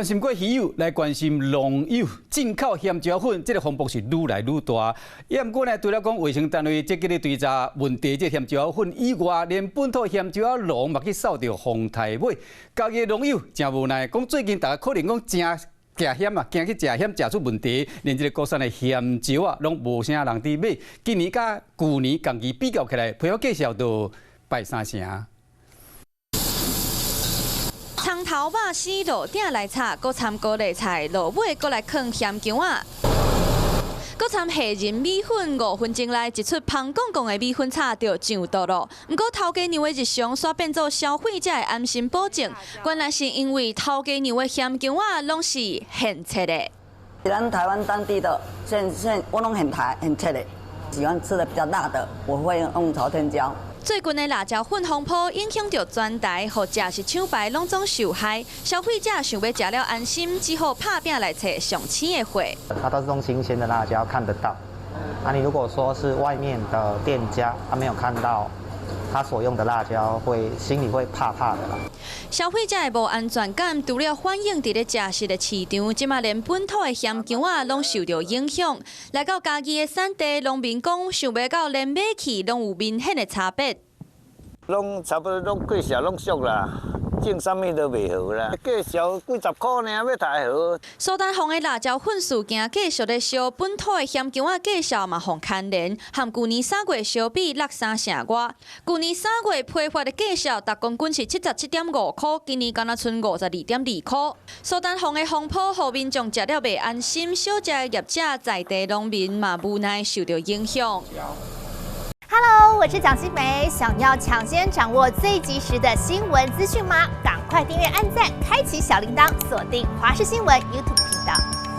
关心过鱼友，来关心农友。进口咸椒粉，这个风波是愈来愈大。也毋过呢，除了讲卫生单位积极咧追查问题，这咸椒粉以外，连本土咸椒农嘛去扫到风台尾。家己农友真无奈，讲最近大家可能讲真食咸啊，惊去食咸食出问题，连这个国产的咸椒啊，拢无啥人伫买。今年甲旧年同期比较起来，配合介绍到败三成。葱头肉丝落鼎来炒，搁掺高丽菜，落尾搁来放咸姜啊，搁掺虾仁米粉5分钟内一出香公公的米粉炒就上桌咯。不过头家娘的日常煞变做消费者的安心保证，原来是因为头家娘的咸姜啊拢是现切的。咱台湾当地的现我拢很切的，喜欢吃的比较辣的，我会用朝天椒。最近的辣椒粉风波影响到全台，互食是厂牌拢总受害。消费者想要食了安心，只好拍拼来找上青的货。它都是用新鲜的辣椒，看得到。你如果说是外面的店家，他没有看到他所用的辣椒，心里会怕怕的啦。消费者的无安全感，除了反映伫咧食食的市场，即马连本土的咸姜啊拢受到影响。来到家己的产地，农民讲想要到连买去拢有明显的差别。拢差不多拢过小拢俗啦。种啥物都袂好啦，介绍几十块呢，要太好。苏丹红的辣椒粉事件继续咧烧，本土的咸姜啊介绍嘛互牵连，和去年3月相比落3成外。去年3月批发的介绍，10公斤是77.5块，今年敢若剩52.2块。苏丹红的风波，互民众食了袂安心，小食的业者、在地农民嘛无奈受到影响。Hello， 我是蒋欣梅。想要抢先掌握最及时的新闻资讯吗？赶快订阅、按赞、开启小铃铛，锁定华视新闻 YouTube 频道。